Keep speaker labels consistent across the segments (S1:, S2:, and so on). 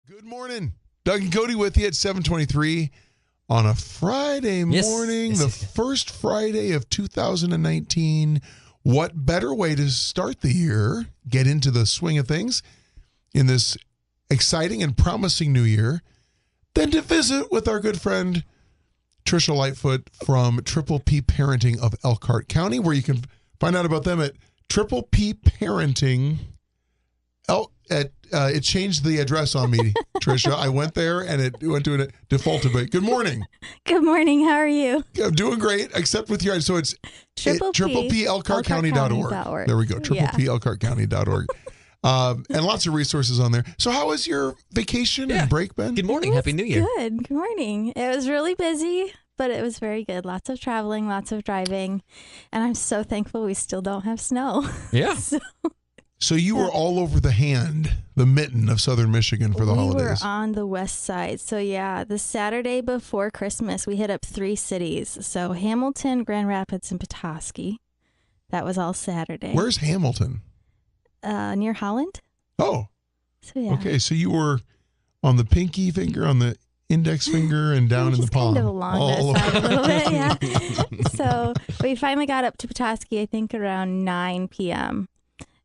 S1: Good morning. Doug and Cody with you at 7:23 on a Friday morning, the first Friday of 2019. What better way to start the year, get into the swing of things in this exciting and promising new year, than to visit with our good friend Trisha Lightfoot from Triple P Parenting of Elkhart County, where you can find out about them at Triple P Parenting. It changed the address on me, Trisha. I went there and it went to a defaulted. But good morning.
S2: Good morning. How are you?
S1: I'm doing great, except with your. So it's
S2: Triple P
S1: ElkhartCounty.org. There we go. Triple P ElkhartCounty.org. And lots of resources on there. So how was your vacation and break, Ben?
S3: Good morning. Happy New Year.
S2: Good morning. It was really busy, but it was very good. Lots of traveling, lots of driving. And I'm so thankful we still don't have snow.
S3: Yeah.
S1: So you were all over the mitten of southern Michigan for the holidays.
S2: We were on the west side. So the Saturday before Christmas, we hit up 3 cities. So Hamilton, Grand Rapids, and Petoskey. That was all Saturday.
S1: Where's Hamilton?
S2: Near Holland.
S1: Oh.
S2: So
S1: Okay, so you were on the pinky finger, on the index finger, and down in the palm.
S2: Kind of along that side a little bit, yeah. So we finally got up to Petoskey, I think, around 9 p.m.,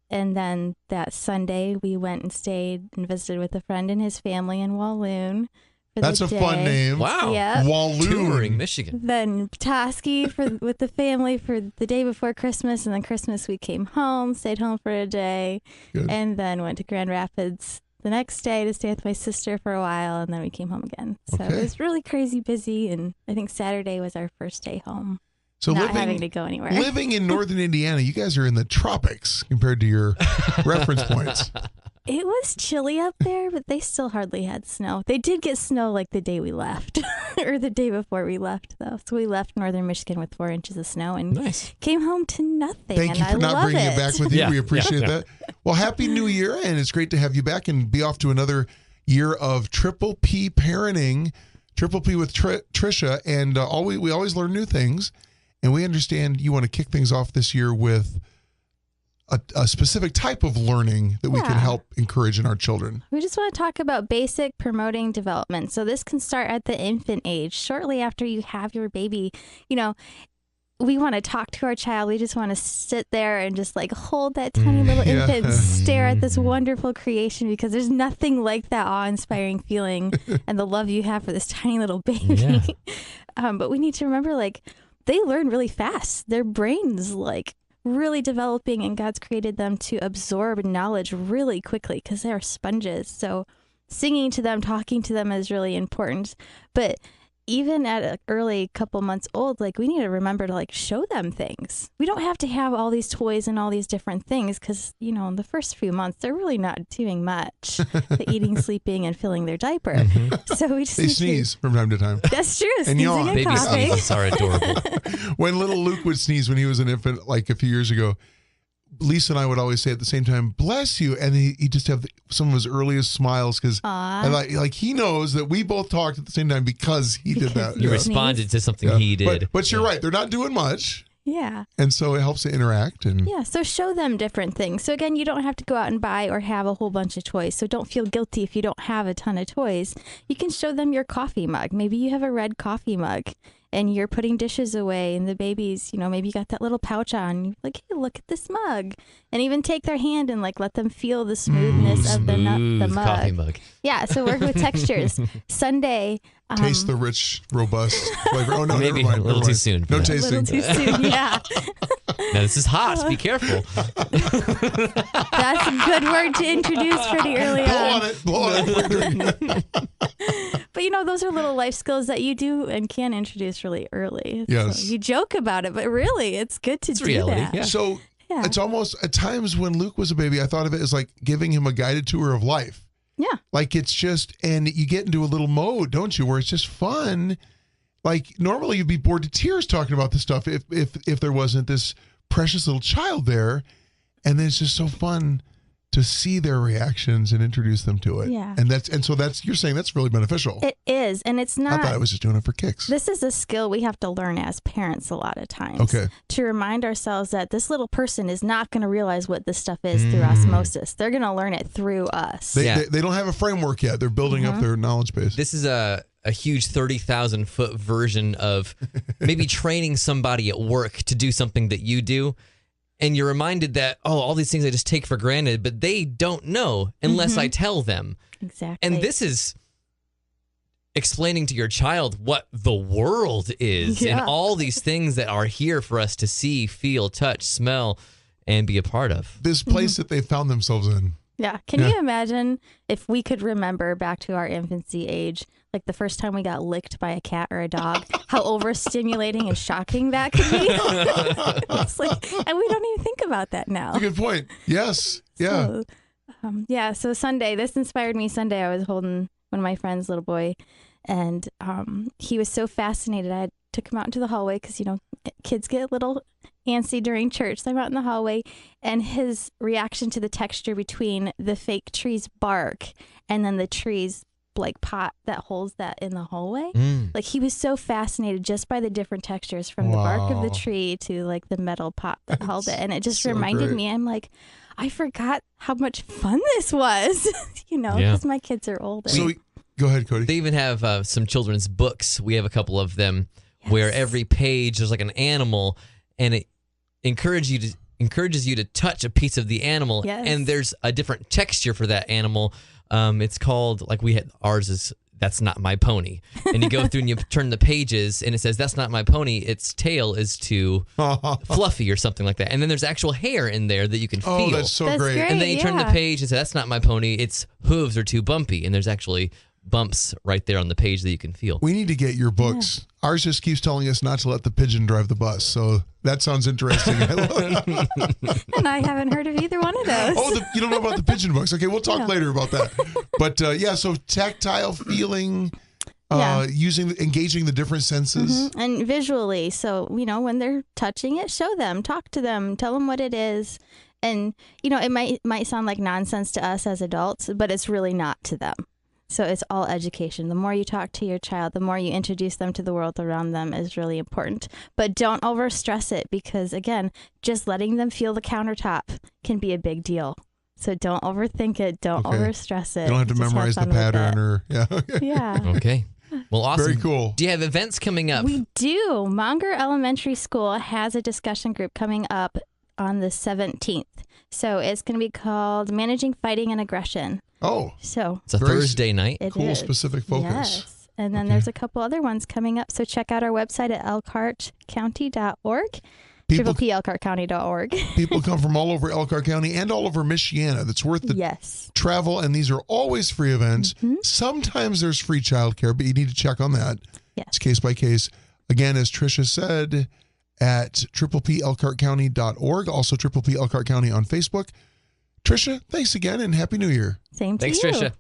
S2: and then that Sunday, we went and stayed and visited with a friend and his family in Walloon.
S1: That's a fun name.
S3: Wow.
S2: Yep.
S1: Walloon.
S3: Touring Michigan.
S2: Then Petoskey with the family for the day before Christmas. And then Christmas, we came home, stayed home for a day, and then went to Grand Rapids the next day to stay with my sister for a while. And then we came home again. So it was really crazy busy. And I think Saturday was our first day home.
S1: So
S2: not having to go anywhere.
S1: Living in northern Indiana, you guys are in the tropics compared to your reference points.
S2: It was chilly up there, but they still hardly had snow. They did get snow like the day we left, or the day before we left, though. So we left northern Michigan with 4 inches of snow and came home to nothing.
S1: Thank you for not bringing it back with you. We appreciate that. Well, Happy New Year, and it's great to have you back and be off to another year of Triple P Parenting, Triple P with Trisha, and we always learn new things. And we understand you want to kick things off this year with a specific type of learning that we can help encourage in our children.
S2: We just want to talk about basic promoting development. So this can start at the infant age. Shortly after you have your baby, we want to talk to our child. We just want to sit there and just hold that tiny little infant and stare at this wonderful creation, because there's nothing like that awe-inspiring feeling and the love you have for this tiny little baby. Yeah. But we need to remember, they learn really fast. Their brains really developing, and God's created them to absorb knowledge really quickly because they're sponges. So singing to them, talking to them is really important. But even at an early couple months old, we need to remember to show them things. We don't have to have all these toys and all these different things because, in the first few months, they're really not doing much. The eating, sleeping, and filling their diaper. Mm-hmm. So we just
S1: they sneeze from time to time.
S2: That's true.
S1: And yawn.
S3: Baby sneezes are adorable.
S1: When little Luke would sneeze when he was an infant, a few years ago, Lisa and I would always say at the same time, "Bless you," and he just have some of his earliest smiles because he knows that we both talked at the same time because he did that.
S3: You responded to something he did.
S1: But you're right; they're not doing much.
S2: Yeah.
S1: And so it helps to interact
S2: so show them different things. So again, you don't have to go out and buy or have a whole bunch of toys. So don't feel guilty if you don't have a ton of toys. You can show them your coffee mug. Maybe you have a red coffee mug and you're putting dishes away, and the baby's, maybe you got that little pouch on. You're like, hey, look at this mug. And even take their hand and let them feel the smoothness of the mug.
S3: Coffee mug.
S2: Yeah, so work with textures. Sunday.
S1: Taste the rich, robust flavor. Oh, no,
S3: maybe
S1: never mind,
S3: a little too soon.
S1: No tasting.
S2: A little too soon, yeah.
S3: Now, this is hot. Be careful.
S2: That's a good word to introduce pretty early on.
S1: Blow on it.
S2: But, those are little life skills that you do and can introduce really early.
S1: Yes.
S2: So you joke about it, but really, it's good to do
S3: reality.
S2: that.
S3: Yeah.
S1: So it's almost, at times when Luke was a baby, I thought of it as giving him a guided tour of life.
S2: Yeah.
S1: It's just, and you get into a little mode, don't you, where it's just fun. Normally you'd be bored to tears talking about this stuff if there wasn't this precious little child there. And then it's just so fun to see their reactions and introduce them to it.
S2: Yeah.
S1: And so you're saying that's really beneficial.
S2: It is, and it's not.
S1: I thought I was just doing it for kicks.
S2: This is a skill we have to learn as parents a lot of times.
S1: Okay.
S2: To remind ourselves that this little person is not going to realize what this stuff is through osmosis. They're going to learn it through us.
S1: They don't have a framework yet. They're building up their knowledge base.
S3: This is a huge 30,000-foot version of maybe training somebody at work to do something that you do. And you're reminded that, all these things I just take for granted, but they don't know unless I tell them.
S2: Exactly.
S3: And this is explaining to your child what the world is and all these things that are here for us to see, feel, touch, smell, and be a part of.
S1: This place that they found themselves in.
S2: Yeah. Can you imagine if we could remember back to our infancy age, like the first time we got licked by a cat or a dog, how overstimulating and shocking that could be? It's like, and we don't even think about that now.
S1: That's a good point. Yes. Yeah.
S2: So, so Sunday, this inspired me. Sunday, I was holding one of my friends' little boy, and he was so fascinated. I took him out into the hallway because, kids get a little antsy during church. So I'm out in the hallway, and his reaction to the texture between the fake tree's bark and then the tree's like pot that holds that in the hallway. Like he was so fascinated just by the different textures from the bark of the tree to like the metal pot that held it. And it just reminded me, I'm like, I forgot how much fun this was, because my kids are older.
S1: So go ahead, Cody.
S3: They even have some children's books. We have a couple of them where every page there's like an animal, and it encourages you to touch a piece of the animal, and there's a different texture for that animal. It's called, like ours is That's Not My Pony. And you go through and you turn the pages and it says, That's Not My Pony. Its tail is too fluffy or something like that. And then there's actual hair in there that you can feel.
S1: Oh, that's great.
S3: And then you turn the page and say, That's Not My Pony. Its hooves are too bumpy. And there's actually bumps right there on the page that you can feel.
S1: We need to get your books. Yeah. Ours just keeps telling us not to let the pigeon drive the bus. So that sounds interesting.
S2: And I haven't heard of either one of those.
S1: Oh, you don't know about the pigeon books. Okay, we'll talk later about that. But so tactile feeling, engaging the different senses.
S2: And visually. So, when they're touching it, show them, talk to them, tell them what it is. And, it might sound like nonsense to us as adults, but it's really not to them. So it's all education. The more you talk to your child, the more you introduce them to the world around them is really important. But don't overstress it because, again, just letting them feel the countertop can be a big deal. So don't overthink it. Don't overstress it.
S1: You don't have to memorize the pattern or,
S3: Okay. Well, awesome.
S1: Very cool.
S3: Do you have events coming up?
S2: We do. Monger Elementary School has a discussion group coming up on the 17th. So it's going to be called Managing Fighting and Aggression.
S1: Oh.
S2: So
S3: it's a Thursday night.
S1: Cool, specific focus.
S2: Yes. And then there's a couple other ones coming up. So check out our website at elkhartcounty.org. elkhartcounty.org.
S1: People come from all over Elkhart County and all over Michiana. That's worth the travel, and these are always free events. Sometimes there's free childcare, but you need to check on that.
S2: Yes.
S1: It's case by case. Again, as Trisha said, at PPLKartCounty.org, also PPL Elkhart County on Facebook. Trisha, thanks again and Happy New Year.
S2: Same to
S3: you. Thanks, Trisha.